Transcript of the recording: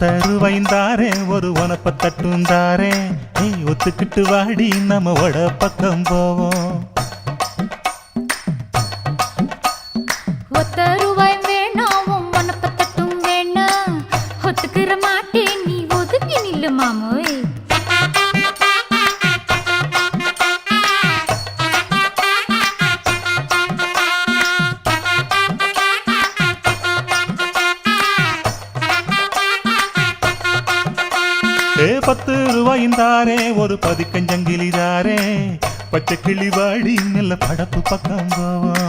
ஒத்தருவைந்தாரே ஒரு உனப்ப தட்டுந்தாரே ஒத்துக்கிட்டு வாடி நம்ம வட பக்கம் போவோம். ஒத்தருவாய் வேணாம் உனப்ப தட்டும் வேணாம் ஒத்துக்கிற மாட்டேன் நீ ஒதுங்கி நில்லு மாமோய். ₹10 ஒரு பதிக்கஞ்சங்கிலிதாரே பச்சை கிளி வாடி நல்ல படப்பு பக்கம் போவோம்.